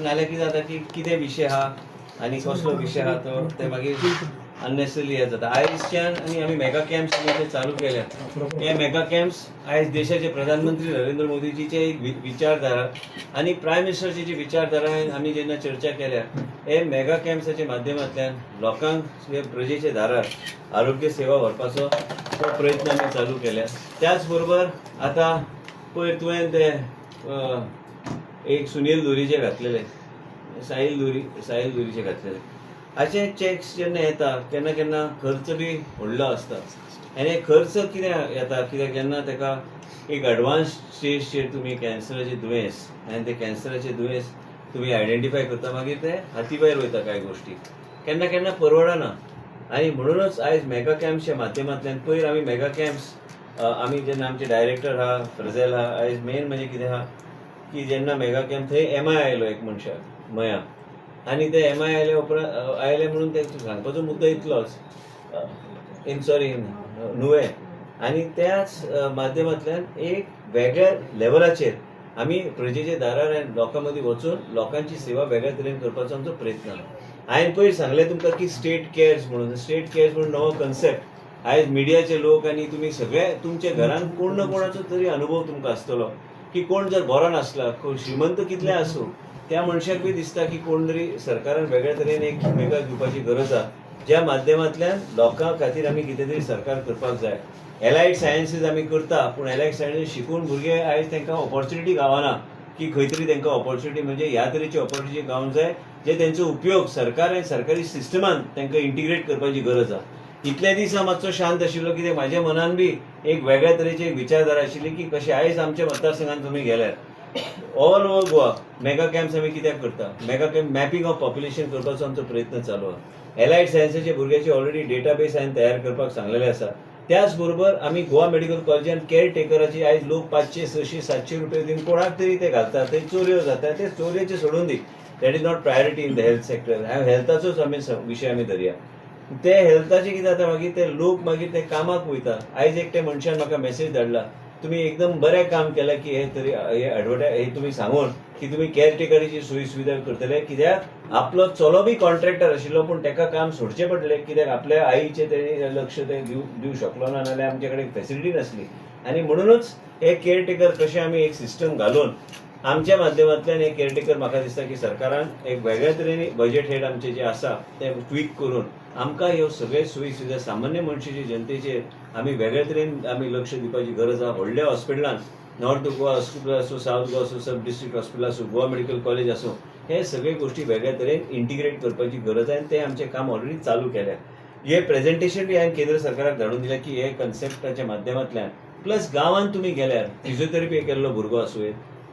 नाल्यार कितें जाता की कितें विशय आहा आनी कसलो विशय आहा तो ते मागीर अननेसेसरी हे जाता. आयजच्यान आनी आमी मेगा कॅम्प्स जे चालू केल्यात, हे मेगा कॅम्प्स आयज देशाचे प्रधानमंत्री नरेंद्र मोदीजीचे एक विचारधारा आनी प्रायम मिनिस्टरची जी विचारधारा आमी जेन्ना चर्चा केल्या, हे मेगा कॅम्प्साच्या माध्यमांतल्यान लोकांक हे प्रजेच्या दारार आरोग्य सेवा व्हरपाचो तो प्रयत्न आमी चालू केल्या. त्याच बरोबर आतां पयर तुवें ते एक सुनील धुरीचे घातलेले, साहिल धुरीचे घातलेले. अशे चॅक्स जेन्ना येता केन्ना केन्ना खर्च बी व्हडलो आसता आनी हे खर्च कितें येता कित्याक जेन्ना ताका एक एडवान्स स्टेजचेर तुमी कॅन्सराचें दुयेंस आनी ते कॅन्सराचें दुयेंस तुमी आयडेंटिफाय करता, मागीर ते हाती भायर वयता कांय गोश्टी केन्ना केन्ना परवडना. आनी म्हणूनच आयज मेगा कॅम्प्सच्या माध्यमांतल्यान पयर आमी मेगा कॅम्प्स आमी जेन्ना आमचे डायरेक्टर आहा फ्रजेल आहा, आयज मेन म्हणजे कितें आहा की जेन्ना मेगा कॅम्प थंय MI आयलो एक मनशाक मया, आनी ते MI आयले उपरांत आयले म्हणून ते सांगपाचो मुद्दो इतलोच नुवें. आनी त्याच माध्यमांतल्यान एक वेगळ्या लेवलाचेर आमी प्रजेच्या दारार लोकां मदीं वचून लोकांची सेवा वेगळ्या तरेन करपाचो आमचो प्रयत्न आहा. हांवें पयर सांगलें तुमकां की स्टेट केअर्स म्हणून नवो कन्सेप्ट. आयज मिडियाचे लोक आनी तुमी सगळे तुमच्या घरान कोण ना कोणाचो तरी अनुभव तुमकां आसतलो की कोण जर बरो नासला, श्रीमंत कितले आसूं, त्या मनशाक बी दिसता की कोण तरी सरकारान वेगळ्या तरेन एक भुमिका दिवपाची गरज आहा, ज्या माध्यमांतल्यान लोकां खातीर आमी कितें तरी सरकार करपाक जाय. एलायड सायन्सीस आमी करता, पूण एलायड सायन्सीस शिकून भुरगे आयज तांकां ऑपॉर्च्युनिटी गावना की खंय तरी तांकां ऑपॉर्च्युनिटी म्हणजे ह्या तरेची ऑपॉर्च्युनिटी गावंक जाय जे तेंचो उपयोग सरकार आनी सरकारी सिस्टमान तांकां इंटिग्रेट करपाची गरज आहा. इतले दीस हांव मातसो शांत आशिल्लो कितें म्हाज्या मनान बी एक वेगळ्या तरेची एक विचारधारा आशिल्ली की कशें आयज आमच्या मतदारसंघात तुमी गेल्यार all over Goa mega camps आमी कित्याक करता, mega camp mapping of population करपाचो आमचो प्रयत्न चालू आहा. एलायड सायन्साच्या भुरग्याचे ऑलरेडी डेटाबेस हांवें तयार करपाक सांगलेले आसा. त्याच बरोबर आमी गोवा मेडिकल कॉलेजान केअर टेकराची आयज लोक 500, 600, 700 रुपया दिवन कोणाक तरी ते घालतात, थंय चोऱ्यो जाता. ते चोरयेचे सोडून दी, that is not priority in the health sector. हेल्थाचोच आमी विशय आमी धरया. ते हेल्थाचे कितें जाता मागीर ते लोक मागीर ते कामाक वयता. आयज एकट्या मनशान म्हाका मेसेज धाडला, तुमी एकदम बरें काम केलें की हे तरी हे तुमी सांगून की तुमी केअर टेकरीची सोयी सुविधा करतले, कित्याक आपलो चलो बी कॉन्ट्रॅक्टर आशिल्लो पूण ताका काम सोडचें पडलें कित्याक आपल्या आईचें ते लक्ष ते दिवंक शकलो ना, नाल्यार आमचे कडेन फॅसिलिटी नासली. आनी म्हणूनच हे केअर टेकर कशें आमी एक सिस्टम घालून आमच्या माध्यमांतल्यान हे केअर टेकर म्हाका दिसता की सरकारान एक वेगळ्या तरेन बजेट हेड आमचे जे आसा ते ट्वीक करून आमकां ह्यो सगळे सोयी सुविधा सामान्य मनशाचे जनतेचेर आमी वेगळ्या तरेन आमी लक्ष दिवपाची गरज आहा. व्हडल्या हॉस्पिटलान नॉर्थ गोवा हॉस्पिटल आसूं, सावथ गोवा आसूं, सब डिस्ट्रिक्ट हॉस्पिटल आसूं, गोवा मेडिकल कॉलेज आसूं, हे सगळे गोश्टी वेगळ्या तरेन इंटिग्रेट करपाची गरज आहे. ते आमचें काम ऑलरेडी चालू केल्या. हे प्रेझेंटेशन बी हांवें केंद्र सरकाराक धाडून दिलें की हे कन्सेप्टाच्या माध्यमांतल्यान प्लस गांवांत तुमी गेल्यार फिजिओथेरपी केल्लो भुरगो आसूं,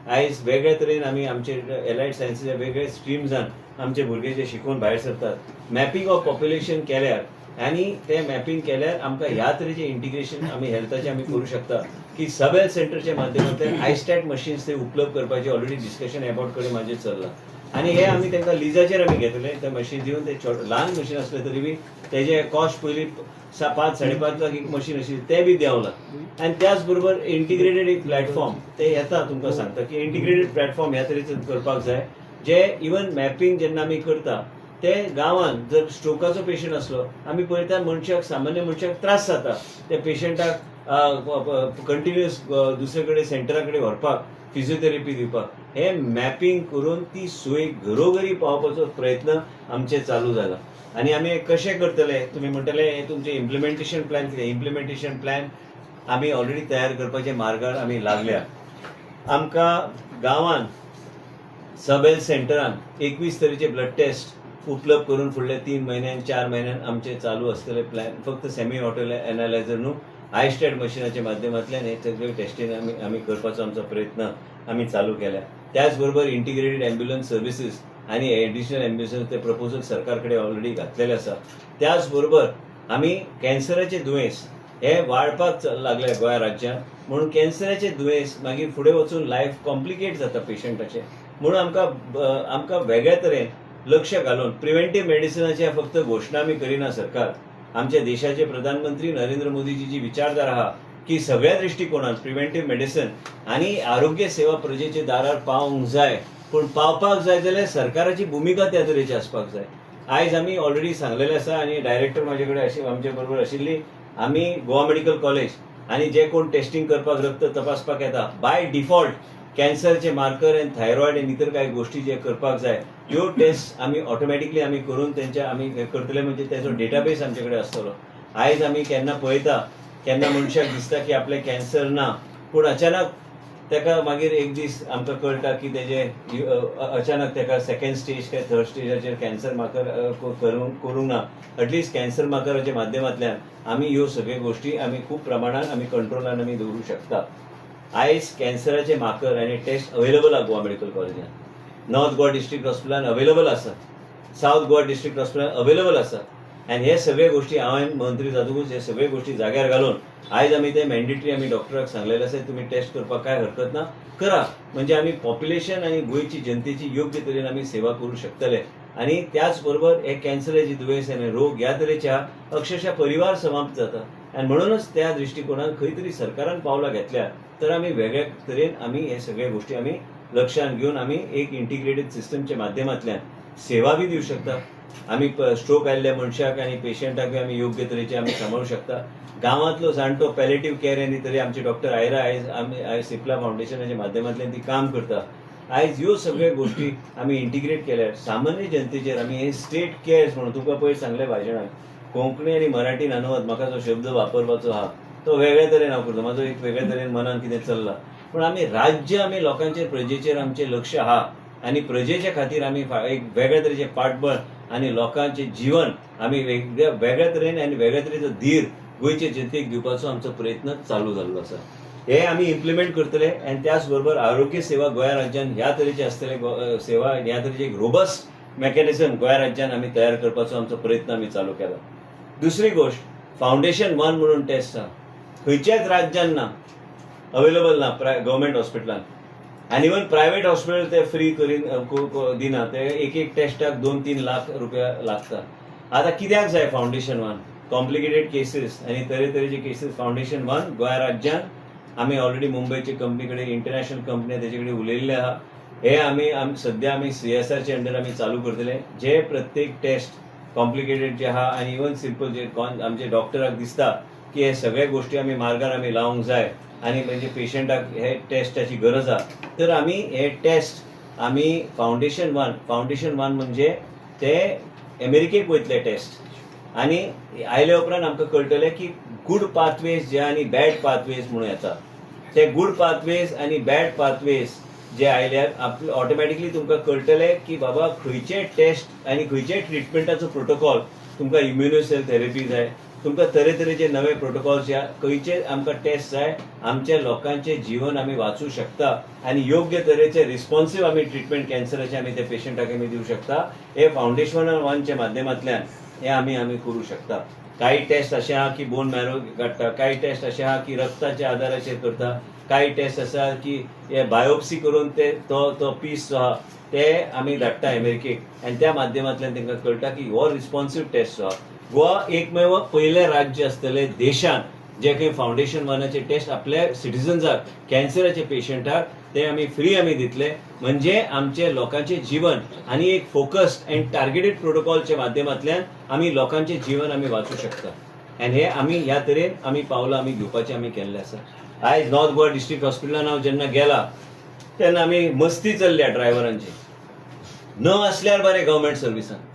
आयज वेगळ्या तरेन आमी आमचे एलायड सायन्सीच्या वेगळे स्ट्रिम्सान आमचे भुरगे जे शिकून भायर सरतात. मॅपिंग ऑफ पॉप्युलेशन केल्यार आनी ते मॅपिंग केल्यार आमकां ह्या तरेचें इंटिग्रेशन आमी हेल्थाचें आमी करूं शकता की सब हेल्थ सेंटरच्या माध्यमांतल्यान आयस्टॅट मशीन्स ते उपलब्ध करपाचें ऑलरेडी डिस्कशन एबाउट कडेन म्हाजें चल्लां. आनी हे आमी तांकां लिजाचेर आमी घेतले ते मशीन दिवन. ते ल्हान मशीन आसले तरी बी तेजे कॉस्ट पयलीं 5-5.5 लाख एक मशीन आशिल्ली ते बी देंवलां. आनी त्याच बरोबर इंटिग्रेटेड एक प्लॅटफॉर्म ते येता तुमकां सांगता की इंटिग्रेटेड प्लॅटफॉर्म ह्या तरेचो करपाक जाय जे इवन मॅपिंग जेन्ना आमी करता ते गांवांत जर स्ट्रोकाचो पेशंट आसलो आमी पळयता मनशाक सामान्य मनशाक त्रास जाता त्या पेशंटाक कंटिन्युअस दुसरे कडेन सेंटरा कडेन व्हरपाक फिजिओथेरपी दिवपाक. हे मॅपिंग करून ती सोय घरोघरी पावपाचो प्रयत्न आमचे चालू जाला. आनी आमी कशें करतले तुमी म्हणटले हे तुमचे इम्प्लिमेंटेशन प्लॅन कितें. इम्प्लिमेंटेशन प्लॅन आमी ऑलरेडी तयार करपाचे मार्गार आमी लागल्या. आमकां गांवांत सब हेल्थ सेंटरान 21 तरेचे ब्लड टेस्ट उपलब्ध करून फुडल्या 3 म्हयन्यान 4 म्हयन्यान आमचे चालू आसतले प्लॅन. फक्त सेमी ऑटो एनालायझर न्हू, आयस्टॅट मशिनाच्या माध्यमांतल्यान हे सगळे टेस्टिंग आमी करपाचो आमचो प्रयत्न आमी चालू केला. त्याच बरोबर इंटिग्रेटेड एम्ब्युलन्स सर्विसीस आनी एडिशनल एम्ब्युलन्स ते प्रपोजल सरकार कडेन ऑलरेडी घातलेले आसा. त्याच बरोबर आमी कॅन्सराचे दुयेंस हे वाडपाक लागले गोंय राज्यांत. म्हणून कॅन्सराचे दुयेंस मागीर फुडें वचून लायफ कॉम्प्लिकेट जाता पेशंटाचें. म्हणून आमकां वेगळ्या तरेन लक्ष घालून प्रिव्हेंटीव मेडिसिनाची फक्त घोशणा आमी करिना सरकार. आमच्या देशाचे प्रधानमंत्री नरेंद्र मोदीजी जी विचारधारा आहा की सगळ्या दृष्टिकोनात प्रिव्हेंटीव मेडिसिन आनी आरोग्य सेवा प्रजेच्या दारार पावंक जाय पूण पावपाक जाय जाल्यार सरकाराची भुमिका त्या तरेची आसपाक जाय. आयज आमी ऑलरेडी सांगलेलें आसा आनी डायरेक्टर म्हाजे कडेन आमचे बरोबर आशिल्ली. आमी गोवा मेडिकल कॉलेज आनी जे कोण टेस्टिंग करपाक रक्त तपासपाक येता बाय डिफॉल्ट कॅन्सरचे मार्कर आनी थायरॉयड आनी इतर काही गोष्टी जे करपाक जाय ह्यो टेस्ट आमी ऑटोमॅटिकली आमी करून तेंच्या आमी करतले. म्हणजे तेजो डेटाबेस आमचे कडेन आसतलो. आयज आमी केन्ना पळयता केन्ना मनशाक दिसता की आपले कॅन्सर ना, पूण अचानक तेका मागीर एक दीस आमकां कळटा की तेजे अचानक तेका सेकंड स्टेज काय थर्ड स्टेजाचेर कॅन्सर मार्कर करूंक ना. एटलिस्ट कॅन्सर मार्कराच्या माध्यमांतल्यान आमी ह्यो सगळ्यो गोष्टी आमी खूब प्रमाणात आमी कंट्रोलान आमी दवरूंक शकता. आयज कॅन्सराचे मार्कर आनी टेस्ट अवेलेबल आहा गोवा मेडिकल कॉलेजान. नॉर्थ गोवा डिस्ट्रिक्ट हॉस्पिटलान अवेलेबल आसा, सावथ गोवा डिस्ट्रिक्ट हॉस्पिटलान अवेलेबल आसा. आनी हे सगळे गोष्टी हांवें मंत्री जातकूच हे सगळे गोष्टी जाग्यार घालून आयज आमी ते मॅन्डेटरी आमी डॉक्टराक सांगलेले आसा तुमी टेस्ट करपाक काय हरकत ना, करा. म्हणजे आमी पॉप्युलेशन आनी गोंयची जनतेची योग्य तरेन आमी सेवा करूं शकतले. आनी त्याच बरोबर हे कॅन्सराची दुयेंस आनी रोग ह्या तरेचे अक्षरशः परिवार समाप्त जाता. आनी म्हणूनच त्या दृश्टिकोनान खंय तरी सरकारान पावलां घेतल्या तर आमी वेगळ्या तरेन आमी हे सगळे गोष्टी आमी लक्षांत घेवन आमी एक इंटिग्रेटेड सिस्टमच्या माध्यमांतल्यान सेवा बी दिवंक शकता. आमी स्ट्रोक आयिल्ल्या मनशाक आनी पेशंटाक आमी योग्य तरेचे आमी सांबाळूंक शकता. गांवांतलो जाणटो पॅलेटिव्ह केअर आनी तरी आमचे डॉक्टर आयरा आयज सिप्ला फावंडेशनाच्या माध्यमांतल्यान ती काम करता. आयज ह्यो सगळ्यो गोष्टी आमी इंटिग्रेट केल्यार सामान्य जनतेचेर आमी हे स्टेट केअर्स म्हणून तुका पयर सांगले भाशणान कोंकणी आनी मराठीन अनुवाद म्हाका जो शब्द वापरपाचो आहा तो वेगळ्या तरेन हांव करता. म्हाजो एक वेगळ्या तरेन मनान कितें चल्लां. पूण आमी राज्य आमी लोकांचेर प्रजेचेर आमचें लक्ष आहा आनी प्रजेच्या खातीर आमी एक वेगळ्या तरेचें पाठबळ आनी लोकांचें जीवन आमी वेगळ्या तरेन आनी वेगळ्या तरेचो धीर गोंयचे जनतेक दिवपाचो आमचो प्रयत्न चालू जाल्लो आसा. हे आमी इम्प्लिमेंट करतले. आनी त्याच बरोबर आरोग्य सेवा गोंया राज्यान ह्या तरेचे आसतले सेवा ह्या तरेचे एक रोबस्ट मेकॅनिझम गोंया राज्यान आमी तयार करपाचो आमचो प्रयत्न आमी चालू केला. दुसरी गोष्ट फावंडेशन 1 म्हणून टेस्ट आहा खंयच्याच राज्यान ना, अवेलेबल ना गव्हर्मेंट हॉस्पिटलान. आनी इवन प्रायव्हेट हॉस्पिटल ते फ्री करीन दिना. ते एक टेस्टाक 2-3 लाख रुपया लागता. आतां कित्याक जाय फावंडेशन 1? कॉम्प्लिकेटेड केसीस आनी तरेतरेचे केसीस फावंडेशन 1 गोंया राज्यान आमी ऑलरेडी मुंबयचे कंपनी कडेन इंटरनॅशनल कंपनी तेजे कडेन उलयल्ले आहा. हे आमी सद्या आमी CSRचे अंडर आमी चालू करतले. जे प्रत्येक टेस्ट कॉम्प्लिकेटेड जे आहा आनी इवन सिंपल जे आमचे डॉक्टराक दिसता की हे सगळे गोष्टी आमी मार्गार आमी लावंक जाय आनी म्हणजे पेशंटाक हे टेस्टाची गरज आहा तर आमी हे टेस्ट आमी फावंडेशन 1 म्हणजे ते अमेरिकेक वयतले टेस्ट. आनी आयले उपरांत आमकां कळटलें की गूड पाथवेज जे आनी बॅड पाथवेज म्हणून येता. ते गूड पाथवेज आनी बॅड पाथवेज जे आयल्यार ऑटोमॅटिकली तुमकां कळटलें की बाबा खंयचे टेस्ट आनी खंयचे ट्रिटमेंटाचो प्रोटोकॉल तुमकां इम्युनोसेल थेरपी जाय, तुमकां तरेतरेचे नवे प्रोटोकॉल्स या खंयचे आमकां टेस्ट जाय, आमच्या लोकांचे जीवन आमी वाचूंक शकता आनी योग्य तरेचे रिस्पॉन्सिव्ह आमी ट्रिटमेंट कॅन्सराचे आमी ते पेशंटाक आमी दिवंक शकता. हे फावंडेशन 1च्या माध्यमांतल्यान हे आमी करूंक शकता. काही टेस्ट असे आहा की बोन मॅरो काडटा, काही टेस्ट असे आहा की रक्ताच्या आदाराचेर करता, काही टेस्ट आसा की हे बायोप्सी करून ते तो पीस जो आहा ते आमी धाडटा अमेरिकेक आनी त्या माध्यमांतल्यान तांकां कळटा की हो रिस्पॉन्सिव्ह टेस्ट जो आहा. गोवा एकमेव पयले राज्य आसतले देशान जे काही फावंडेशन 1चे टेस्ट आपल्या सिटिझन्साक कॅन्सराचे पेशंटाक ते आमी फ्री आमी दितले. म्हणजे आमचे लोकांचे जीवन आनी एक फोकस्ड अँड टार्गेटेड प्रोटोकॉलच्या माध्यमांतल्यान आमी लोकांचे जीवन आमी वाचूंक शकता. आनी हे आमी ह्या तरेन आमी पावलां आमी घेवपाचें आमी केल्लें आसा. आयज नॉर्थ गोवा डिस्ट्रिक्ट हॉस्पिटलान हांव जेन्ना गेला तेन्ना आमी मस्ती चल्ल्या ड्रायव्हरांची. न आसल्यार बरें गव्हर्मेंट सर्विसान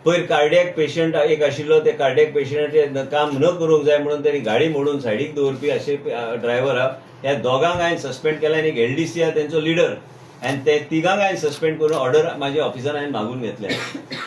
पयर कार्डियॅक पेशंट एक आशिल्लो, ते कार्डियॅक पेशंटाचें काम न करूंक जाय म्हणून तेणी गाडी मोडून सायडीक दवरपी अशे ड्रायव्हर आहा. ह्या दोगांक हांवें सस्पेंड केला आनी एक LDC आहा तेंचो लिडर आनी ते तिगांक हांवें सस्पेंड करून ऑर्डर म्हाज्या ऑफिसान हांवें मागून घेतल्या.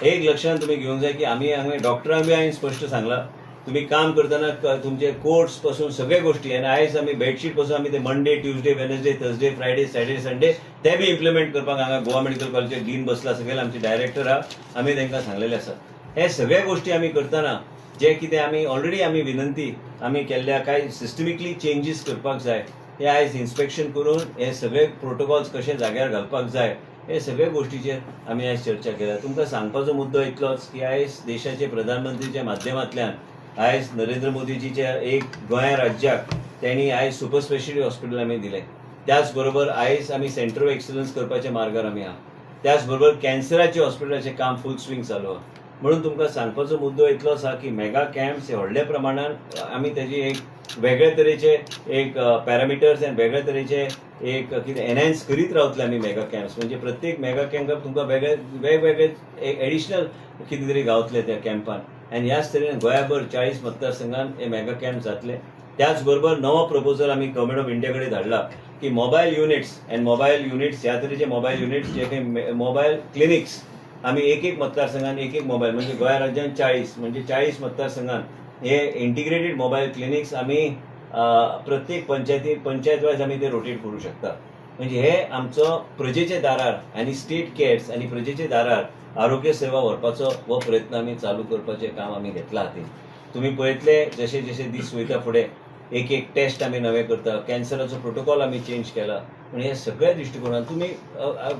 एक लक्षांत तुमी घेवंक जाय की आमी हांगा डॉक्टरांक बी हांवें स्पश्ट सांगलां तुम्ही काम करताना तुमचे कोर्ट्स पासून सगळे गोष्टी आनी आयज आमी बेडशीट पासून आमी ते Monday Tuesday Wednesday Thursday Friday Saturday Sunday ते बी इम्प्लिमेंट करपाक हांगा गोवा मेडिकल कॉलेजचे डीन बसला, सगळे आमचे डायरेक्टर आहा, आमी तांकां सांगलेले आसा. हे सगळे गोष्टी आमी करताना जे कितें आमी ऑलरेडी आमी विनंती आमी केल्ल्या काय सिस्टमिकली चेंजीस करपाक जाय हे आयज इन्स्पेक्शन करून हे सगळे प्रोटोकॉल्स कशे जाग्यार घालपाक जाय हे सगळे गोष्टीचेर आमी आयज चर्चा केल्या. तुमकां सांगपाचो मुद्दो इतलोच की आयज देशाचे प्रधानमंत्रीच्या माध्यमांतल्यान आयज नरेंद्र मोदीजीच्या एक गोंया राज्याक त्यांनी आयज सुपर स्पेशलिटी हॉस्पिटल आमी दिले त्याच बरोबर आयज आमी सेंटर ऑफ एक्सलन्स करपाच्या मार्गार आमी आहा. त्याच बरोबर कॅन्सराचे हॉस्पिटलाचें काम फूल स्विंग चालू आहा. म्हणून तुमकां सांगपाचो मुद्दो इतलो आसा की मेगा कॅम्प्स हे व्हडल्या प्रमाणात आमी तेजी एक वेगळे तरेचे एक पॅरामिटर्स आनी वेगळे तरेचे एक कितें एनहान्स करीत रावतले आमी मेगा कॅम्प्स. म्हणजे प्रत्येक मेगा कॅम्पाक तुमकां वेगवेगळे एडिशनल कितें तरी गावतले त्या कॅम्पान. आनी ह्याच तरेन गोंयाभर 40 मतदारसंघात हे मेगा कॅम्प जातले. त्याच बरोबर नवो प्रपोजल आमी गव्हर्मेंट ऑफ इंडिया कडेन धाडला की मोबायल युनिट्स ह्या तरेचे मोबायल युनिट्स जे काही मोबायल क्लिनिक्स आमी एक मतदारसंघात एक मोबायल म्हणजे गोंया राज्यात 40 म्हणजे 40 मतदारसंघात हे इंटिग्रेटेड मोबायल क्लिनिक्स आमी प्रत्येक पंचायत वायज आमी ते रोटेट करू शकता. म्हणजे हे आमचो प्रजेच्या दारार आनी स्टेट केअर्स आनी प्रजेच्या दारार आरोग्य सेवा व्हरपाचो हो प्रयत्न आमी चालू करपाचें काम आमी घेतला हातीन. तुम्ही पळयतले जशे जशे दीस वयता फुडें एक टेस्ट आमी नवे करता, कॅन्सराचो प्रोटोकॉल आमी चेंज केला. म्हणजे हे सगळ्या दृश्टिकोनान तुमी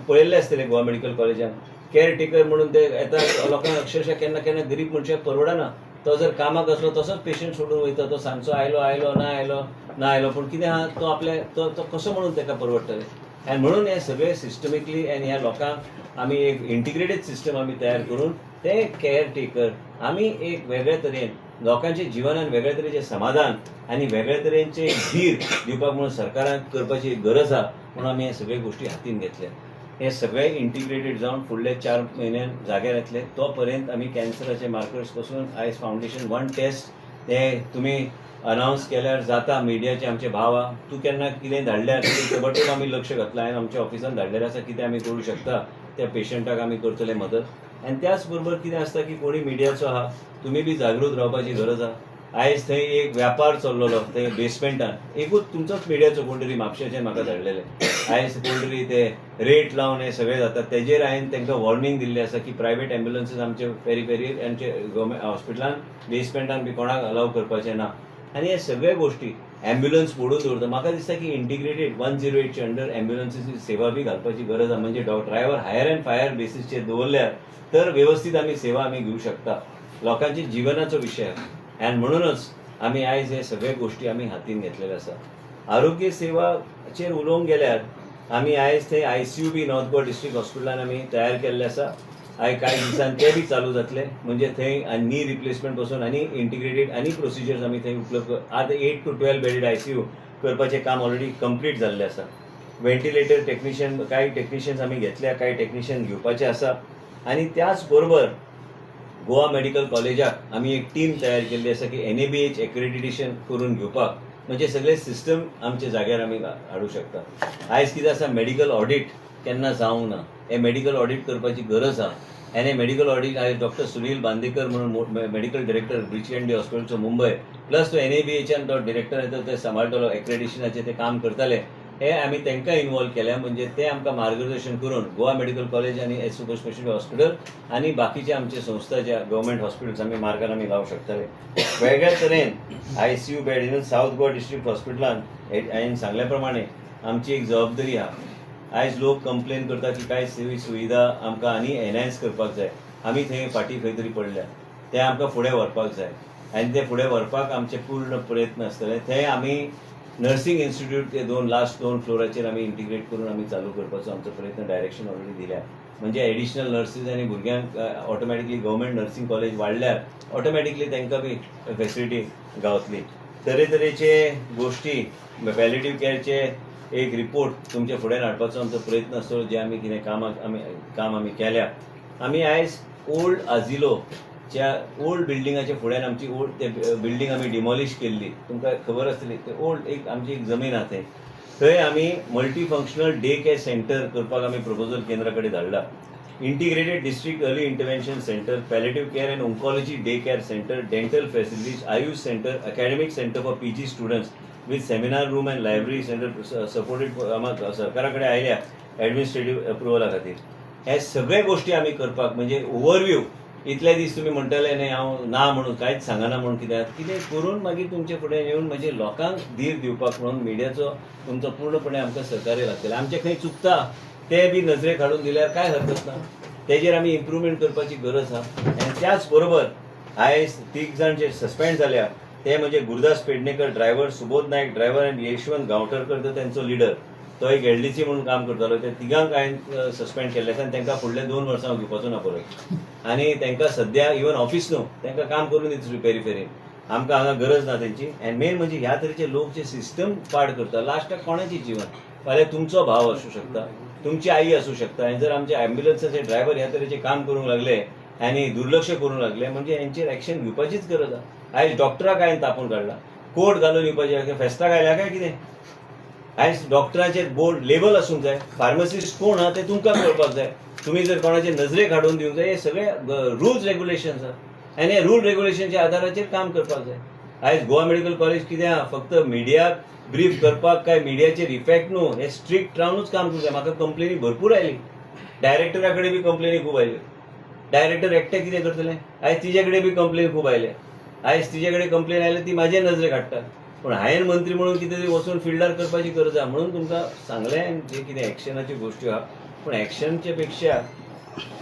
पळयल्ले आसतले गोवा मेडिकल कॉलेजान केअर टेकर म्हणून ते येता लोकांक अक्षरशः केन्ना केन्ना गरीब मनशाक परवडना. तो जर कामाक असलो तसोच पेशंट सोडून वयता. तो सांजचो आयलो ना आयलो पूण कितें आहा तो आपले तो कसो म्हणून ताका परवडटले. आनी म्हणून हे सगळे सिस्टमिकली आनी ह्या लोकांक आमी एक इंटिग्रेटेड सिस्टम आमी तयार करून ते केअर टेकर आमी एक वेगळे तरेन लोकांच्या जिवनान वेगळे तरेचे समाधान आनी वेगळे तरेचे धीर दिवपाक म्हणून सरकारान करपाची गरज आहा. म्हणून आमी हे सगळे गोश्टी हातीन घेतल्या. हे सगळे इंटिग्रेटेड जावन फुडले 4 म्हयन्यान जाग्यार येतले. तो पर्यंत आमी कॅन्सराचे मार्कर्स पासून आयज फावंडेशन 1 टेस्ट ते तुमी अनावन्स केल्यार जाता. मिडियाचे आमचे भाव आहा. तूं केन्ना कितें धाडल्यार ते बटेन आमी लक्ष घातलां. हांवें आमच्या ऑफिसान धाडलेलें आसा. कितें आमी करूं शकता त्या पेशंटाक आमी करतले मदत. आनी त्याच बरोबर कितें आसता की कोणी मिडियाचो आहा तुमी बी जागृत रावपाची गरज आहा. आयज थंय एक व्यापार चल्लोलो थंय बेसमेंटान एकूच तुमचोच मिडियाचो कोण तरी म्हापशेच्यान म्हाका धाडलेले. आयज कोण तरी ते रेट लावन हे सगळे जातात. तेजेर हांवें तांकां वॉर्निंग दिल्ली आसा की प्रायवेट एम्ब्युलन्सीस आमचे पेरी आमचे गव्हर्मेंट हॉस्पिटलान बेसमेंटान बी कोणाक अलाव करपाचें ना. आनी हे सगळे गोश्टी एम्ब्युलन्स मोडून दवरता. म्हाका दिसता की इंटिग्रेटेड 108च्या अंडर एम्ब्युलन्सीची सेवा बी घालपाची गरज आहा. म्हणजे ड्रायव्हर हायर अँड फायर बेसिसचेर दवरल्यार तर व्यवस्थित आमी सेवा आमी घेवं शकता. लोकांच्या जिवनाचो विशय आनी म्हणूनच आमी आयज हे सगळे गोश्टी आमी हातीन घेतलेले आसा. आरोग्य सेवाचेर उलोवंक गेल्यार आमी आयज थंय ICU बी नॉर्थ गोवा डिस्ट्रिक्ट हॉस्पिटलान आमी तयार केल्ले आसा. कांय दिसान ते बी चालू जातले. म्हणजे थंय नी रिप्लेसमेंट पासून आनी इंटिग्रेटेड आनी प्रोसिजर्स आमी थंय उपलब्ध आतां 8 to 12 बेडेड ICU करपाचें काम ऑलरेडी कंप्लीट जाल्लें आसा. व्हेंटिलेटर टेक्निशियन कांय टेक्निशियन्स आमी घेतल्या, कांय टेक्निशियन घेवपाचे आसा. आनी त्याच बरोबर गोवा मेडिकल कॉलेजाक आमी एक टीम तयार केल्ली आसा की NABH एक्रेडिटेशन करून घेवपाक. म्हणजे सगळे सिस्टम आमच्या जाग्यार आमी हाडूं शकता. आयज कितें आसा मेडिकल ऑडिट केन्ना जावंक ना. हे मेडिकल ऑडिट करपाची गरज आहा. आनी मेडिकल ऑडिट आयज डॉक्टर सुनील बांदेकर म्हणून मेडिकल डायरेक्टर ब्रिच कँडी हॉस्पिटलचो मुंबय प्लस तो NABHच्यान तो डिरेक्टर येता ते सांबाळटलो एक्रेडिशनाचें ते काम करताले. हे आमी तांकां इन्वॉल्व केल्या. म्हणजे ते आमकां मार्गदर्शन करून गोवा मेडिकल कॉलेज आनी सुपर स्पेशलिटी हॉस्पिटल आनी बाकीचे आमचे संस्था ज्या गव्हर्मेंट हॉस्पिटल्स आमी मार्गार आमी लावंक शकताले. वेगळ्या तरेन ICU bed even south Goa district हॉस्पिटलान हांवें सांगल्या प्रमाणे आमची एक जबाबदारी आहा. आयज लोक कंप्लेन करता की कांय सोयी सुविधा आमकां आनी एनहान्स करपाक जाय. आमी थंय फाटीं खंय तरी पडल्या. ते आमकां फुडें व्हरपाक जाय आनी ते फुडें व्हरपाक आमचे पूर्ण प्रयत्न आसतले. थंय आमी नर्सिंग इन्स्टिट्यूट ते लास्ट 2 फ्लोराचेर आमी इंटिग्रेट करून आमी चालू करपाचो आमचो प्रयत्न डायरेक्शन ऑलरेडी दिल्या. म्हणजे एडिशनल नर्सीस आनी भुरग्यांक ऑटोमॅटिकली गव्हर्मेंट नर्सिंग कॉलेज वाडल्यार ऑटोमॅटिकली तांकां बी फेसिलिटी गावतली. तरेतरेचे गोश्टी पॅलिएटिव्ह केअरचे एक रिपोर्ट तुमचे फुडें हाडपाचो आमचो प्रयत्न आसतलो. जे आमी कितें काम आमी केल्या. आमी आयज ओल्ड आजिलोच्या ओल्ड बिल्डिंगाच्या फुड्यान आमची ओल्ड ते बिल्डींग आमी डिमॉलिश केल्ली. तुमकां खबर आसतली ते ओल्ड एक आमची एक जमीन आहा थंय. थंय आमी multi functional day care centre करपाक आमी प्रपोजल केंद्रा कडेन धाडला. Integrated district early intervention centre, palliative care and oncology day care centre, dental facilities, Ayush centre, academic centre for PG students with seminar room and library centre supported आम्हाला सरकारा कडेन आयल्या administrative अप्रुवला खातीर. हे सगळे गोश्टी आमी करपाक म्हणजे ओवरव्यू इतले दीस तुमी म्हणटाले न्ही हांव ना म्हणून कांयच सांगना म्हणून कितें करून मागीर तुमचे फुडें येवन म्हणजे लोकांक धीर दिवपाक म्हणून मिडियाचो तुमचो पूर्णपणे आमकां सहकार्य लागतलें. आमचें खंय चुकता ते बी नजरेक हाडून दिल्यार काय हरकत ना. तेजेर आमी इम्प्रुवमेंट करपाची गरज आहा. आनी त्याच बरोबर आयज 3 जाण जे सस्पेंड जाल्या ते म्हणजे गुरुदास पेडणेकर ड्रायव्हर, सुबोध नायक ड्रायव्हर आनी यशवंत गांवठरकर तो तेंचो लिडर. तो एक एलडीसी म्हणून काम करतालो. त्या तिगांक हांवें सस्पेंड केल्ले आसा आनी तांकां फुडले 2 वर्सां हांव घेवपाचो ना परत. आनी तांकां सद्या इवन ऑफिस न्हू, तांकां काम करून दिता पेरिफेरीन. आमकां हांगा गरज ना तेंची. एंड मेन म्हणजे ह्या तरेचे लोक जे सिस्टम पाड करता, लास्टाक कोणाची जीवन? फाल्यां तुमचो भाव आसूं शकता, तुमची आई आसूं शकता. आनी जर आमचे ॲम्ब्युलन्साचे ड्रायव्हर ह्या तरेचे काम करूंक लागले आनी दुर्लक्ष करूंक लागले म्हणजे हेंचेर एक्शन घेवपाचीच गरज आसा. आयज डॉक्टराक हांवें तापोवन काडला, कोट घालून येवपाचें, फेस्ताक आयल्या काय कितें? आयज डॉक्टरांचेर बोर्ड लेबल आसूंक जाय. फार्मासिस्ट कोण आहा तें तुमकां कळपाक जाय. तुमी जर कोणाचे नजरेक हाडून दिवंक जाय. हे सगळे रुल्स रेग्युलेशन्स आहा आनी हे रूल रेग्युलेशनच्या आदाराचेर काम करपाक जाय. आयज गोवा मेडिकल कॉलेज कितें आहा? फक्त मिडियाक ब्रीफ करपाक काय मिडियाचेर इफेक्ट न्हू, हे स्ट्रिक्ट रावनूच काम करूंक जाय. म्हाका कंप्लेनी भरपूर आयली, डायरेक्टरा कडेन बी कंप्लेनी खूब आयल्यो. डायरेक्टर एकटे कितें करतले? आयज तिजे कडेन बी कंप्लेन खूब आयले. आयज तिजे कडेन कंप्लेन आयले ती म्हाजे नजरेक हाडटा. पूण हांवें मंत्री म्हणून कितें तरी वचून फिल्डार करपाची गरज आहा. म्हणून तुमकां सांगलें जे कितें एक्शनाच्यो गोश्टी आहा. पूण एक्शनचे पेक्षा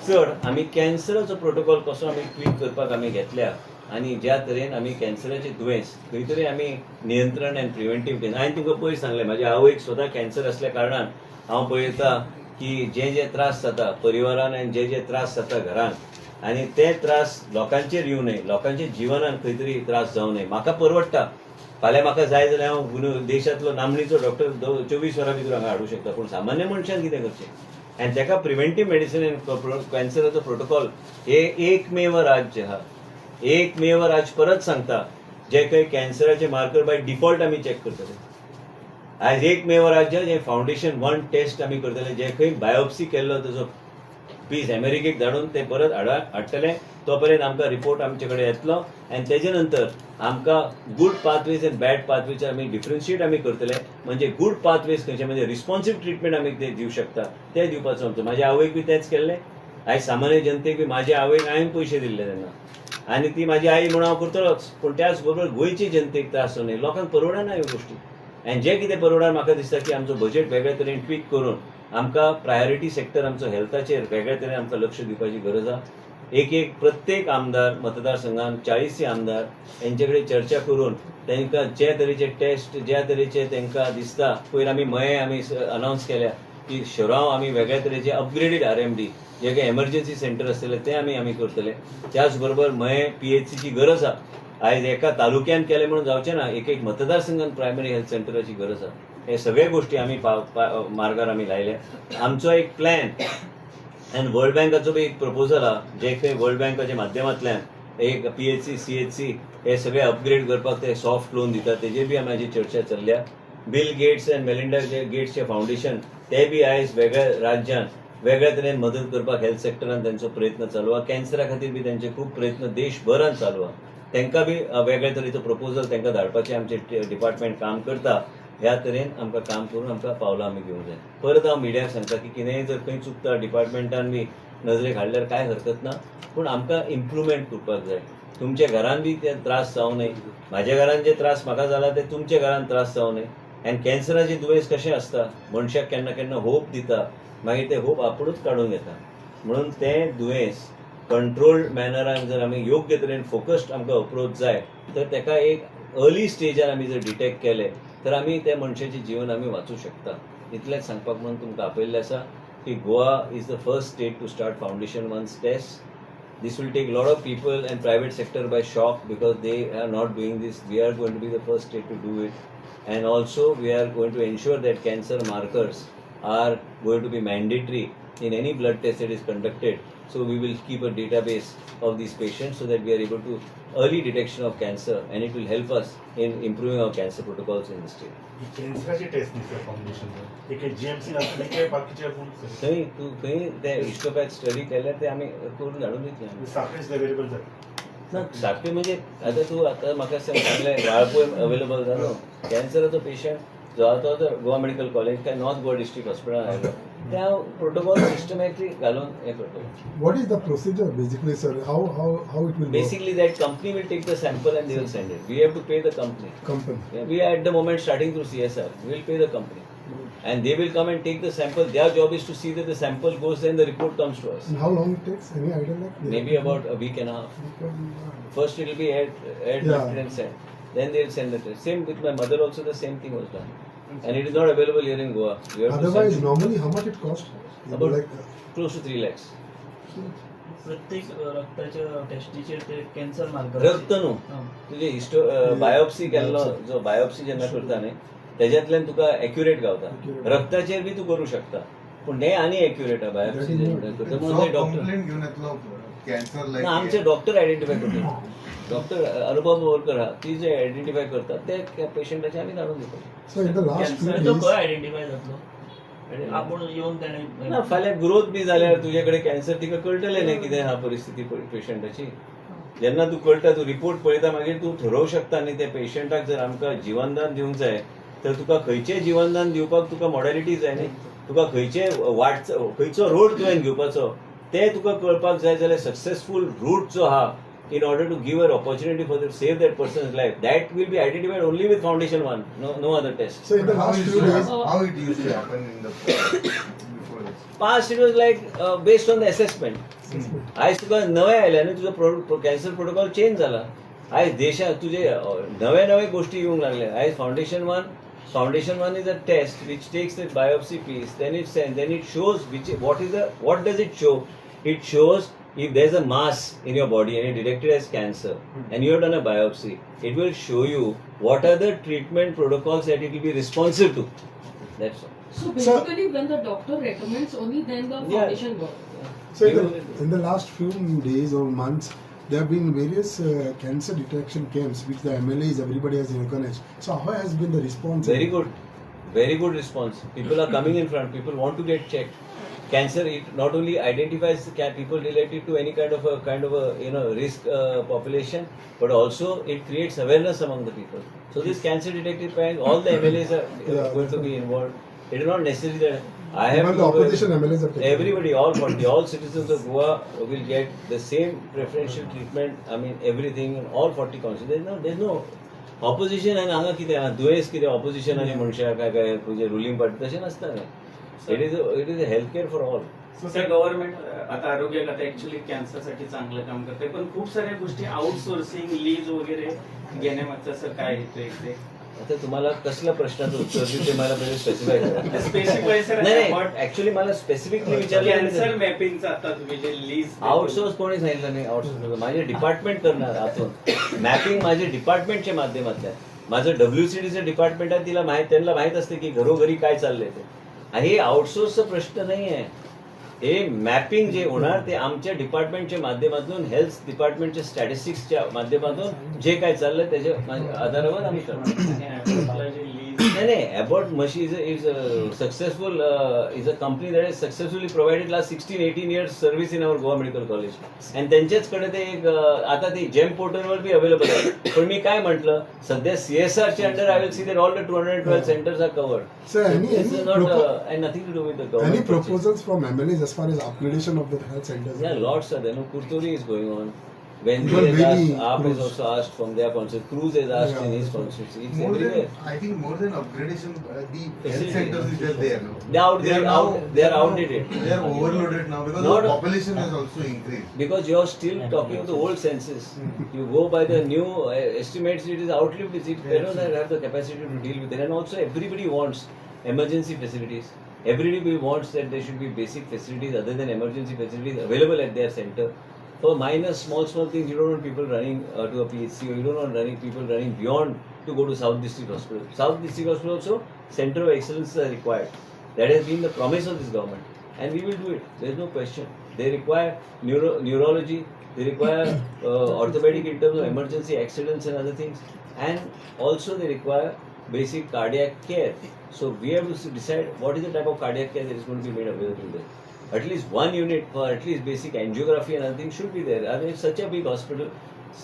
चड आमी कॅन्सराचो प्रोटोकॉल कसो आमी ट्वीट करपाक आमी घेतल्या आनी ज्या तरेन आमी कॅन्सराचे दुयेंस खंय तरी आमी नियंत्रण आनी प्रिव्हेंटीव केलें. हांवें तुमकां पयलीं सांगलें, म्हाज्या आवयक स्वता कॅन्सर आसल्या कारणान हांव पळयता की जे त्रास जाता परिवारान आनी जे त्रास जाता घरान, आनी ते त्रास लोकांचेर येवं न्हय, लोकांच्या जिवनान खंय तरी त्रास जावं न्हय. म्हाका परवडटा. फाल्यां म्हाका जाय जाल्यार हांव देशांतलो नामनेचो डॉक्टर 24 वरां भितर हांगा हाडूंक शकता. पूण सामान्य मनशान कितें करचें? आनी ताका प्रिव्हेंटीव मेडिसीन आनी कॅन्सराचो प्रोटोकॉल हे एकमेव राज्य आहा. एकमेव राज्य परत सांगता जे खंय कॅन्सराचे मार्कर बाय डिफॉल्ट आमी चॅक करतले. आयज एकमेव राज्य जे फावंडेशन 1 टेस्ट आमी करतले, जे खंय बायोप्सी केल्लो ताजो पीस अमेरिकेक धाडून ते परत हाडटले. तो पर्यंत आमकां रिपोर्ट आमचे कडेन येतलो आनी तेजे नंतर आमकां गूड पाथवेज आनी बॅड पाथवेज आमी डिफरन्शिएट आमी करतले. म्हणजे गूड पाथवेज खंयचे म्हणजे रिस्पॉन्सिव्ह ट्रिटमेंट आमी ते दिवंक शकता ते दिवपाचो आमचो. म्हाज्या आवयक बी तेंच केल्लें. आयज सामान्य जनतेक बी म्हाज्या आवयक हांवें पयशे दिल्ले तेन्ना आनी ती म्हाजी आई म्हणून हांव करतलोच. पूण त्याच बरोबर गोंयची जनतेक त्रास जावं न्हय, लोकांक परवडना ह्यो गोश्टी. आनी जे कितें परवडना म्हाका दिसता की आमचो बजेट वेगळ्या तरेन ट्वीक करून आमकां प्रायोरिटी सेक्टर आमचो हेल्थाचेर वेगळ्या तरेन आमकां लक्ष दिवपाची गरज आहा. एक प्रत्येक आमदार मतदारसंघान 40 आमदार हेंचे कडेन चर्चा करून तांकां जे तरेचे टेस्ट ज्या तरेचे तांकां दिसता. पयर आमी मये आमी अनावन्स केल्या की शिरांव आमी वेगळ्या तरेचे अपग्रेडेड RMD जे काही एमर्जन्सी सेंटर आसतले ते आमी करतले. त्याच बरोबर मये PHCची गरज आहा. आयज एका तालुक्यान केले म्हणून जावचें ना, एक मतदारसंघान प्रायमरी हेल्थ सेंटराची गरज आहा. हे सगळे गोश्टी आमी मार्गार आमी लायल्या. आमचो एक प्लॅन आनी वर्ल्ड बँकाचो बी एक प्रपोजल आहा, जे खंय वर्ल्ड बँकाच्या माध्यमांतल्यान एक PHC CHC हे सगळे अपग्रेड करपाक ते सॉफ्ट लोन दितात. तेजेर बी आमी चर्चा चल्ल्या. बिल गेट्स आनी मेलिंडा गेट्सचे फावंडेशन ते बी आयज वेगळ्या राज्यान वेगळ्या तरेन मदत करपाक हेल्थ सेक्टरान तांचो प्रयत्न चालू आहा. कॅन्सरा खातीर बी तांचे खूब प्रयत्न देशभरान चालू आहा. तांकां बी वेगळ्या तरेचो प्रपोजल तांकां धाडपाचें आमचे डिपार्टमेंट काम करता. ह्या तरेन आमकां काम करून आमकां पावलां आमी घेवंक जाय. परत हांव मिडियाक सांगता की कितेंय जर खंय चुकता डिपार्टमेंटान बी नजरेक हाडल्यार कांय हरकत ना, पूण आमकां इम्प्रुवमेंट करपाक जाय. तुमच्या घरान बी ते त्रास जावं न्हय. म्हाज्या घरान जे त्रास म्हाका जाला ते तुमच्या घरान त्रास जावं न्हय. आनी कॅन्सराचें दुयेंस कशें आसता, मनशाक केन्ना केन्ना होप दिता, मागीर ते होप आपुणूच काडून घेता. म्हणून तें दुयेंस कंट्रोल्ड मॅनरान जर आमी योग्य तरेन फोकस्ड आमकां अप्रोच जाय तर ताका एक अर्ली स्टेजार आमी जर डिटेक्ट केले तर आमी त्या मनशाचें जीवन आमी वाचूंक शकता. इतलेंच सांगपाक म्हणून तुमकां आपयल्लें आसा की Goa is the first state to start foundation 1 test. This will take a lot of people and private sector by shock because they are not doing this. We are going to be the first state to do it. And also we are going to ensure that cancer markers are going to be mandatory in any blood test that is conducted. So we will keep a database of these patients so that we are able to early detection of cancer and it will help us in improving our cancer protocols in the state. कॅन्सराची test दिसता foundation एक GMC नसली की बाकीचे थंय तूं खंय ते हिस्टोपॅथ स्टडी केल्यार ते आमी करून धाडून दितले. साखळीच अवेलेबल जाता ना सारकें म्हणजे आतां म्हाका सांगलें वाळपय अवेलेबल जालो. कॅन्सराचो पेशंट जो आहा तो गोवा मेडिकल कॉलेज काय नॉर्थ गोवा डिस्ट्रिक्ट हॉस्पिटलान आयलो ते हांव प्रोटोकॉल सिस्टमॅटिक घालून हें करतलो. What is the procedure basically, sir? How it will Basically that company will take the sample and they will send it. We have to pay the company. company? Yeah, we are at the moment starting through CSR. We will pay the company. And they will come and take the sample. Their job is to see that the sample goes there and the report comes to us. And how long it takes? Any idea? Maybe about a week and a half. First it will be aired Yeah. and sent. Then they will send the test. Same with my mother also the same thing was done. and it is not available here in Goa. You have to Otherwise, send normally how much it costs? About- Like, close to 3 lakhs. प्रत्येक रक्ताच्या टेस्टीचेर ते cancer marker रक्त न्हू तुजे biopsy केल्लो जो biopsy जेन्ना करता न्ही तेज्यातल्यान तुका एक्युरेट गावता Accurate. रक्ताचेर बी तूं करूं शकता पूण हे आनी एक्युरेट आहा बायोप्सी डॉक्टर कंप्लेंट घेऊन येतलो कॅन्सर ना आमचे डॉक्टर आयडेंटिफाय करतात डॉक्टर अनुभव बोरकर आहा ती जे आयडेंटिफाय करतात ते पेशंटाचे आमी धाडून दितात so in the last few cancer तो days, खंय आयडेंटिफाय जातलो आपूण येवन ना तेणे फाल्यां ग्रोथ बी जाल्यार तुजे कडेन कॅन्सर तिका कळटलें न्ही कितें आहा परिस्थिती पेशंटाची जेन्ना तूं कळटा तूं रिपोर्ट पळयता मागीर तूं ठरोवंक शकता न्ही त्या पेशंटाक जर आमकां जिवनदान दिवंक जाय तर तुका खंयचें जिवनदान दिवपाक तुका मॉडॅलिटी जाय न्ही तुका खंयचो रोड तुवें घेवपाचो ते तुका कळपाक जाय जाल्यार सक्सेसफूल रूट जो आहा in order to give her opportunity for to save that person's life, that will be identified only with Foundation 1, no other test. so in the last few days, how it used to happen in the before this. Past it was like based on the assessment. आयज तुका नवे आयल्या न्ही तुजो cancer protocol change जाला आयज देशात तुजे नवे गोष्टी येवंक लागले आयज foundation one is a test which takes the biopsy piece then it shows what does it show. It shows if there's a mass in your body and it detected as cancer and you have done a biopsy, it will show you what are the treatment protocols that it will be responsive to. That's all. So basically, when the doctor recommends, only then the Yeah. foundation works. so in the last few days or months, there have been various cancer detection camps which the MLAs, everybody has recognized. So how has been the response? Very good response. People are coming in front. People want to get checked. Cancer, it not only identifies people related to any kind of a risk population, but also it creates awareness among the people. So this cancer detective panel, all the MLAs are going to be involved. It is not necessary that I have Even the opposition MLAs are taking. everybody, all citizens of Goa will get the same preferential treatment. I mean everything in all 40 constituencies. There's no opposition and हांगा कितें दुयेंस कितें opposition आनी मनशां काय तुजे ruling party तशें नासता न्ही. It is a healthcare for all. Sir government आता आरोग्य खातं ऍक्च्युली कॅन्सरसाठी चांगलं काम करते पण खूप साऱ्या गोष्टी आउटसोर्सिंग लीज वगैरे घेण्यामागचा सर काय हेतू आहे ते आता तुम्हाला कसल्या प्रश्नाचं उत्तर देऊ ते मला पहिले स्पेसिफाय करा स्पेसिफिक सर नाही ऍक्च्युली मला स्पेसिफिकली कॅन्सर विचारलं मॅपिंगचं आता तुम्ही जे लीज आउटसोर्स कोणी सांगितलं नाही आउटसोर्स माझे डिपार्टमेंट करणार आतून मॅपिंग माझे डिपार्टमेंटच्या माध्यमातल्या माझं WCDचं डिपार्टमेंट आहे त्यांना माहित असते की घरोघरी काय चाललंय ते हे आउटसोर्सचा प्रश्न नाही आहे हे मॅपिंग जे होणार ते आमच्या डिपार्टमेंटच्या माध्यमातून हेल्थ डिपार्टमेंटच्या स्टॅटिस्टिक्सच्या माध्यमातून जे काय चाललंय त्याच्या आधारावर आम्ही करणार नाही अबॉट मशी is successful is a company that is successfully provided last 16-18 years service in our Goa medical college आणि त्यांच्याचकडे ते एक आता ते जेम पोर्टलवर बी अवेलेबल आहे पण मी काय म्हटलं सध्या CSRच्या under I will see that all the 212 centres are covered Sir, nothing to do with the government. any proposals from MLAs as far as upgradation of the health centers? Yeah, lots are there. No, Kurturi is going on. When Even they Veni, asked, AAP has Cruz. also asked from their constituency. Cruz has asked Yeah, in his that's right. constituency. It's More everywhere. than, I think more than upgradation, the health Facility. centers is just there now. They are outdated. They are overloaded now because Not- the population has also increased. Because you are still talking of the old census. You go by the new estimates, it is outlived. They don't have the capacity to deal with it. And also everybody wants emergency facilities. Everybody wants that there should be basic facilities other than emergency facilities available at their center. For minor, small things, you don't want people running to a PHC or you don't want people running beyond to go to South District Hospital. South District Hospital also, center of excellence are required. That has been the promise of this government. And we will do it. There is no question. They require neurology, they require orthopedic in terms of emergency accidents and other things. And also they require basic cardiac care. So we have to decide what is the type of cardiac care that is going to be made available there. At least one unit for at least basic angiography and other things should be there. I mean, such a big hospital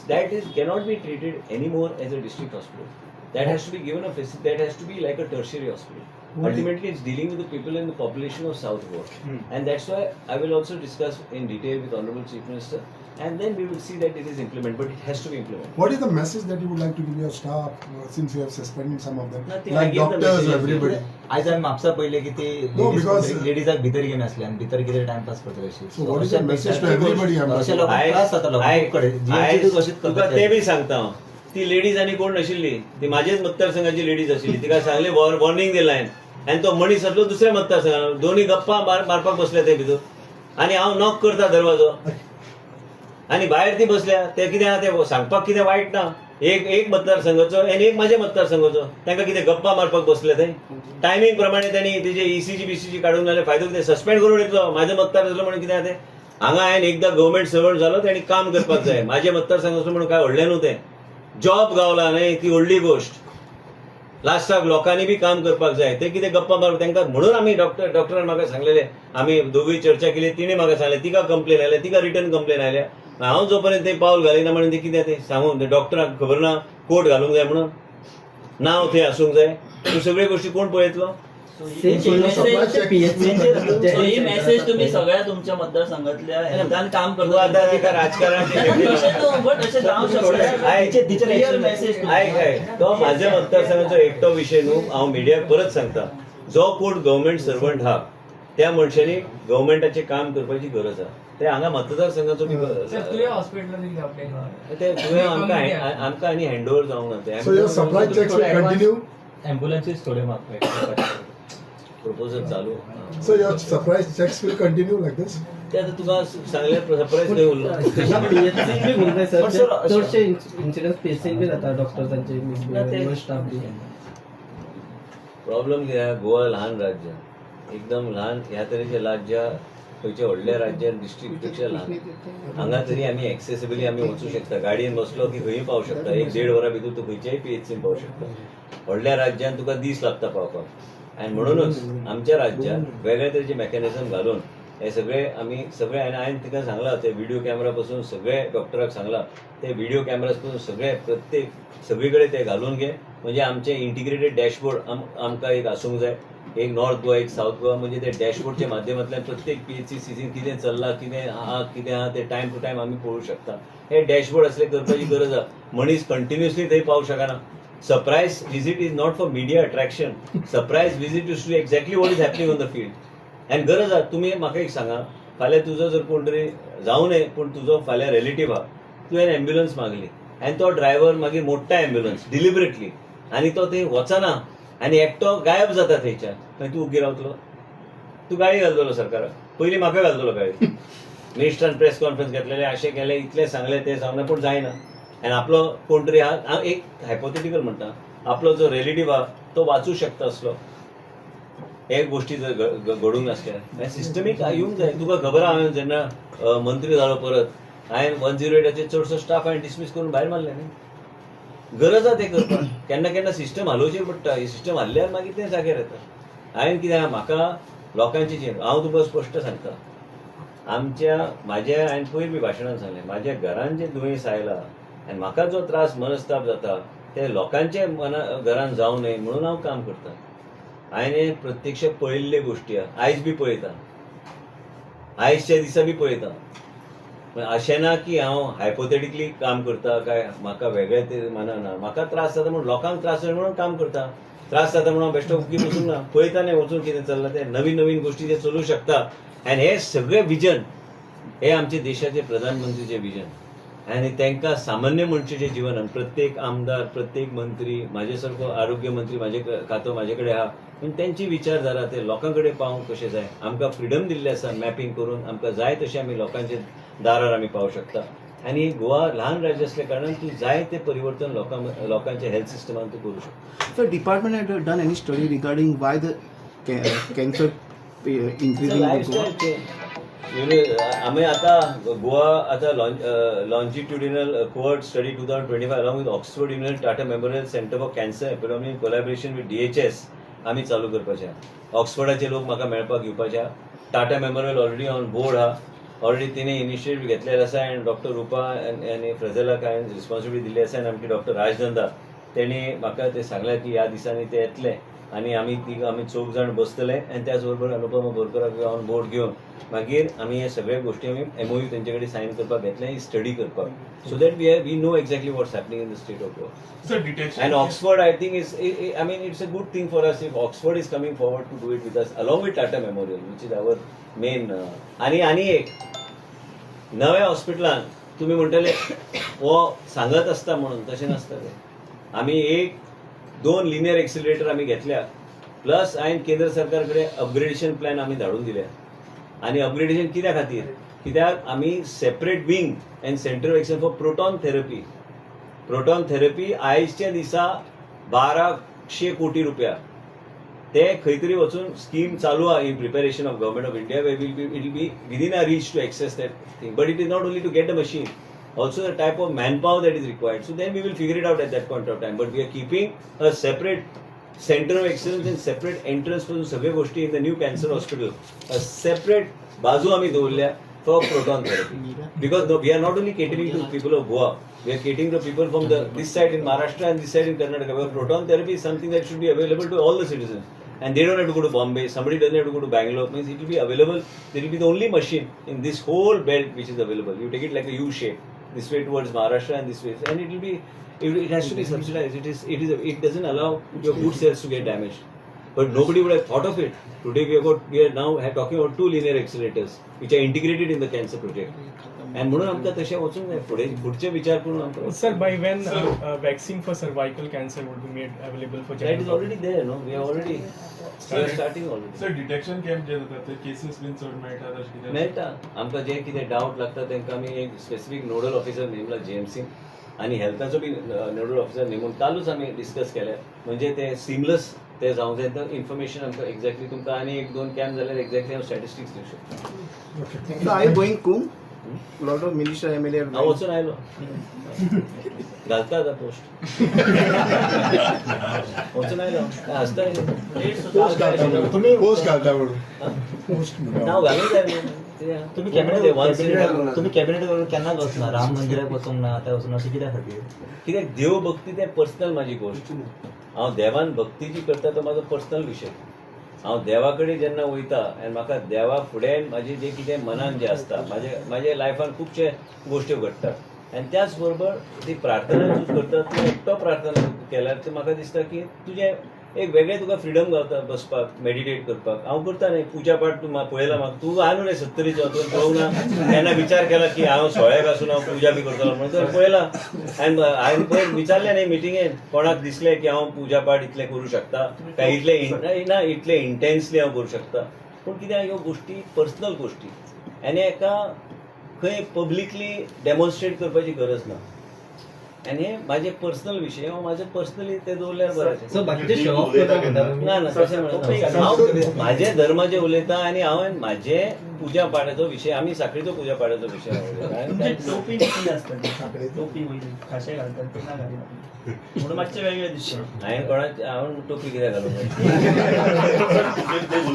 cannot be treated anymore as a district hospital. That has to be given a facility. That has to be like a tertiary hospital. Ultimately, it's dealing with the people and the population of South Goa, and that's why I will also discuss in detail with Honorable Chief Minister, and then we will see that it is implemented. But it has to be implemented. What is the message that you would like to give your staff since you have suspended some of them, Nothing, I like give the doctors, message. everybody? आयज आमी म्हापसा पयले की ती No, because- लेडीजाक भितर घेवन आसले आनी भितर कितें टायमपास करता अशी So what is the message to everybody? अशे लोकांक त्रास जाता लोकांक कडेन तुका ते बी सांगता हांव ती लेडीज आनी कोण नाशिल्ली, ती म्हाजेच मतदारसंघाची लेडीज आशिल्ली. तिका सांगलें वॉर्निंग दिलें हांवें, आनी तो मनीस आसलो दुसऱ्या मतदारसंघान. दोन्ही गप्पा मारपाक बसले ते भितर, आनी हांव नॉक करता दरवाजो, आनी भायर ती बसल्या. ते कितें आहा ते सांगपाक कितें वायट ना. एक मतदारसंघाचो आनी एक म्हाज्या मतदारसंघाचो, तांकां कितें गप्पा मारपाक बसले ते. टायमींग प्रमाणे त्यांनी तेजे ECG बीसीजी काडून जाल्यार फायदो कितें, सस्पेंड करून येतलो. म्हाजो मतदार आसलो म्हणून कितें ते हांगा हांवें एकदां गव्हर्मेंट सर्वंट जालो, तेणी काम करपाक जाय. म्हाज्या मतदारसंघाचो म्हणून काय व्हडलें न्हू तें, जॉब गावला न्हय ती व्हडली गोश्ट. लास्टाक लोकांनी बी काम करपाक जाय. ते कितें गप्पा मारप तांकां म्हणून आमी डॉक्टरान म्हाका सांगलेलें, आमी दोगूय चर्चा केली. तिणें म्हाका सांगलें तिका कंप्लेन आयल्या, तिका रिटर्न कंप्लेन आयल्या. हांव जोपर्यंत ते पावल घालिना म्हणून ते कितें ते सांगून ते डॉक्टराक खबर ना कोर्ट घालूंक जाय म्हणून, नांव थंय आसूंक जाय. ह्यो सगळ्यो गोश्टी कोण पळयतलो? ही मेसेज तुम्ही सगळ्या तुमच्या मतदारसंघातल्या ह्याच्यान काम तूं आतां तिका राजकारणाची बट अशें जावंक शकता. तो म्हाज्या मतदारसंघाचो एकटो विशय न्हू. हांव मिडियाक परत सांगता, जो कोण गव्हर्मेंट सर्वंट आहा त्या मनशांनी गव्हर्मेंटाचें काम करपाची गरज आहा. ते हांगा मतदारसंघाचो बी ते तुवें आमकां आनी हँडओव्हर जावंक ना. So your supply checks will continue. ॲम्ब्युलन्सीस थोडे मागतात. प्रपोजल चालू. So your surprise checks will continue like this. ते आतां तुका सांगल्यार सरप्रायज खंय उरलो. चडशे इन्सिडंट पेशंट बी जाता डॉक्टर्सांचे स्टाफ बी. प्रॉब्लेम कितें आहा, गोवा ल्हान राज्य, एकदम ल्हान. ह्या तरेचें राज्य खंयच्या व्हडल्या राज्यात डिस्ट्रिक्ट पेक्षा ल्हान. हांगा तरी आमी एक्सेसिबली आमी वचूं शकता. गाडयेन बसलो की खंयी पावूं शकता. 1-1.5 वरां भितर तूं खंयच्याय PHCन पावूं शकता. व्हडल्या राज्यान तुका दीस लागता पावपाक. आनी म्हणूनच आमच्या राज्यात वेगळ्या तरेचे मेकॅनिझम घालून हे सगळे आमी हांवें तिका सांगलां, ते व्हिडिओ कॅमेरा पासून सगळे डॉक्टराक सांगलां, ते व्हिडिओ कॅमेरा पासून सगळे प्रत्येक सगळे कडेन ते घालून घे. म्हणजे आमचे इंटिग्रेटेड डॅशबोर्ड आमकां एक आसूंक जाय. एक नॉर्थ गोवा, एक साऊथ गोवा. म्हणजे ते डॅशबोर्डच्या माध्यमांतल्यान प्रत्येक PHC कितें चल्लां, कितें आहा ते टायम टू टायम आमी पळोवंक शकता. हे डॅशबोर्ड असले करपाची गरज आहा. मनीस कंटिन्युअसली थंय पावूंक शकना. Surprise visit is not for media attraction. Surprise visit is to exactly what is happening on the field. आनी गरज आहा. तुमी म्हाका एक सांगा, फाल्यां तुजो जर कोण तरी जावं नये पूण तुजो फाल्यां रिलेटिव्ह आहा, तुवें एम्ब्युलन्स मागली आनी तो ड्रायव्हर मागीर मोडटा एम्ब्युलन्स डिलिबरेटली, आनी तो थंय वचना आनी एकटो गायब जाता थंयच्यान, थंय तूं ओगी रावतलो? तूं गाळी घालतलो सरकाराक? पयलीं म्हाका घालतलो गाळी. मिनिस्टरान प्रेस कॉन्फरन्स घेतलेले, अशें केलें, इतलें सांगलें, तें सांगलें, पूण जायना. आनी आपलो कोण तरी आहा, हांव एक हायपोथेटिकल म्हणटा, आपलो जो रिलेटिव्ह आहा तो वाचूंक शकता असलो हे गोश्टी जर घडूंक नासल्या. सिस्टमीक येवंक जाय. तुका खबर आहा, हांवें जेन्ना मंत्री जालो परत, हांवें 108 चडसो स्टाफ हांवें डिसमीस करून भायर मारले न्ही. गरज आहा तें करपाक. केन्ना केन्ना सिस्टम हालोवचेर पडटा. ही सिस्टम हाल्ल्यार मागीर तें जाग्यार येता. हांवें कितें आहा, म्हाका लोकांची हांव तुका स्पश्ट सांगता, हांवें पयर बी भाशणांत सांगलें, म्हाज्या घरान जें दुयेंस आयलां आनी म्हाका जो त्रास मनस्ताप जाता ते लोकांचे घरान जावं न्हय म्हणून हांव काम करतां. हांवें प्रत्यक्ष पळयल्ले गोश्टी आहा, आयज बी पळयता, आयजच्या दिसा बी पळयता. अशें ना की हांव हायपोथेटिकली काम करता काय म्हाका वेगळे ते मानना. म्हाका त्रास जाता म्हणून लोकांक त्रास जाय म्हणून काम करता. त्रास जाता म्हणून हांव बेश्टो उगी बसूंक ना, पळयता न्ही वचून कितें चल्लां तें. नवीन नवीन गोश्टी ते चलूंक शकता. आनी हे सगळे विजन हे आमचे देशाचे प्रधानमंत्रीचे विजन. आनी तांकां सामान्य मनशाचें जिवन, प्रत्येक आमदार, प्रत्येक मंत्री, म्हाजे सारको आरोग्य मंत्री म्हाजे खातो म्हाजे कडेन आहा, पूण तेंची विचारधारा ते लोकां कडेन पावूंक कशें जाय. आमकां फ्रिडम दिल्लें आसा मॅपींग करून, आमकां जाय तशें आमी लोकांचे दारार आमी पावूंक शकता. आनी गोवा ल्हान राज्य असल्या कारणान तूं जाय तें परिवर्तन लोकांच्या हेल्थ सिस्टमान तूं करूं शकता. So department had done any study regarding why the cancer increasing in Goa? आमी आतां गोवा आतां longitudinal cohort study 2025 along with Oxford university Tata memorial centre for cancer epidemic collaboration with DHS आमी चालू करपाचें. ऑक्सफोर्डाचे लोक म्हाका मेळपाक येवपाचे. Tata memorial already on board आहा. ऑलरेडी तिने इनिशिएटीव घेतलेलो आसा आनी डॉक्टर रुपा आनी फ्रेझेलाक हांवें रिस्पॉन्सिबिलिटी दिल्ली आसा. आनी आमचे डॉक्टर राजनंदा तेणी म्हाका ते सांगलें की ह्या दिसांनी ते येतले आनी आमी 4 जाण बसतले आनी त्याच बरोबर अनुपमा बोरकराक ऑन बोर्ड घेवन मागीर आमी हे सगळे गोश्टी आमी MOU तेंचे कडेन सायन करपाक घेतले, ही स्टडी करपाक, so that we know exactly what's happening in the state of Goa. And Oxford, I think, it's a good thing for us if Oxford is coming forward to do it with us, along with Tata Memorial, which is our main. आणि एक नव्या हॉस्पिटलान तुम्ही म्हणटले हो सांगत असता म्हणून तशें नासता ते. आमी 1-2 लिनियर एक्सिलरेटर आमी घेतल्या प्लस हांवें केंद्र सरकार कडेन अपग्रेडेशन प्लॅन आमी धाडून दिल्या. आनी अपग्रेडेशन कित्या खातीर? कित्याक आमी separate wing and centre of excellence for proton therapy. Proton therapy आयजच्या दिसा 1200 कोटी रुपया ते खंय तरी वचून स्कीम चालू आहा in preparation of government of India way it will be within a reach to access that thing. But it is not only to get a machine, also the type of manpower that is required. So then we will figure it out at that point of time. But we are keeping a separate center of excellence and separate entrance for सगळे गोष्टी in the new cancer hospital. A separate बाजू आम्ही दवरल्या for proton therapy. Because we are not only catering to people of Goa, we are catering to people from this side in Maharashtra and this side in Karnataka. Where proton therapy is something that should be available to all the citizens. And they don't have to go to Bombay, somebody doesn't have to go to Bangalore. Means it will be available. There will be the only machine in this whole belt which is available. You take it like a U shape, this way towards Maharashtra and this way, and it will be. It has to be subsidized. It doesn't allow your good cells to get damaged. But nobody would have thought of it. Today we are now talking about 2 linear accelerators which are integrated in the cancer project. And म्हणून आमकां तशें वचूंक जाय फुडचे विचार करून आमकां. Sir, by when vaccine for cervical cancer would be made available for That is general already there, no? We are starting already. Sir, detection camp जे जातात ते केसेस बीन चड मेळटा तशें कितें? मेळटा. आमकां जे कितें डावट लागता तांकां आमी एक स्पेसिफीक नोडल ऑफिसर नेमला JMC आनी हेल्थाचो बी नोडल ऑफिसर नेमून कालूच आमी डिस्कस केले. म्हणजे ते सिमलस ते जावंक जाय तर इन्फॉर्मेशन आमकां एक्झॅक्टली तुमकां आनी 1-2 कॅम्प जाल्यार एक्झॅक्टली हांव स्टॅटिस्टिक्स दिवं शकता. So are you going Kumbh? A lot of minister MLA are हांव वचून आयलो घालता आतां पोस्ट वचून आयलो काय हसता तुम्ही पोस्ट घालता म्हणून नांव घालूंक जाय न्हू. तुम्ही कॅबिनेट करून केन्ना वचना राम मंदिराक वचूंक ना आतां वचून अशें कित्या खातीर? कित्याक देव भक्ती तें पर्सनल म्हाजी गोश्ट. हांव देवान भक्ती जी करता तो म्हाजो पर्सनल विशय. हांव देवा कडेन जेन्ना वयता आनी म्हाका देवा फुडें म्हाजें जें कितें मनान जें आसता म्हाजे लायफान खुबशे गोश्ट्यो घडटात आनी त्याच बरोबर ती प्रार्थना तूं करता तूं एकटो प्रार्थना केल्यार ते म्हाका दिसता की तुजें एक वेगळें तुका फ्रिडम गावता बसपाक मेडिटेट करपाक. हांव करता न्ही पुजा पाठ तूं पळयला म्हाका तूं आयलो न्ही 70चो तुवें पळोवंक ना केन्ना विचार केला की हांव सोळ्याक आसून हांव पुजा बी करतलो म्हणून तुवें पळयला. आनी हांवें पळय विचारलें न्ही मिटिंगेन कोणाक दिसलें की हांव पुजा पाठ इतलें करूं शकता काय इतले इंटेन्सली हांव करूं शकता. पूण कित्याक ह्यो गोश्टी पर्सनल गोश्टी आनी हेका खंय पब्लिकली डेमॉन्स्ट्रेट करपाची गरज ना. आनी हे म्हाजे पर्सनल विशय हांव म्हाजे पर्सनली ते दवरल्यार बरें. सो बाकीचे शो ऑफ करता ना ना तशें म्हणना. हांव म्हाजे धर्माचें उलयता आनी हांवें म्हाजे पुजा पाठाचो विशय आमी साखळीचो पुजा पाठाचो विशय तुमची टोपी किती असतात? टोपी वयली खाशे घालतात ते ना घालतात म्हणून मातशें वेगळें दिसता. हांवें टोपी कित्याक घालूंक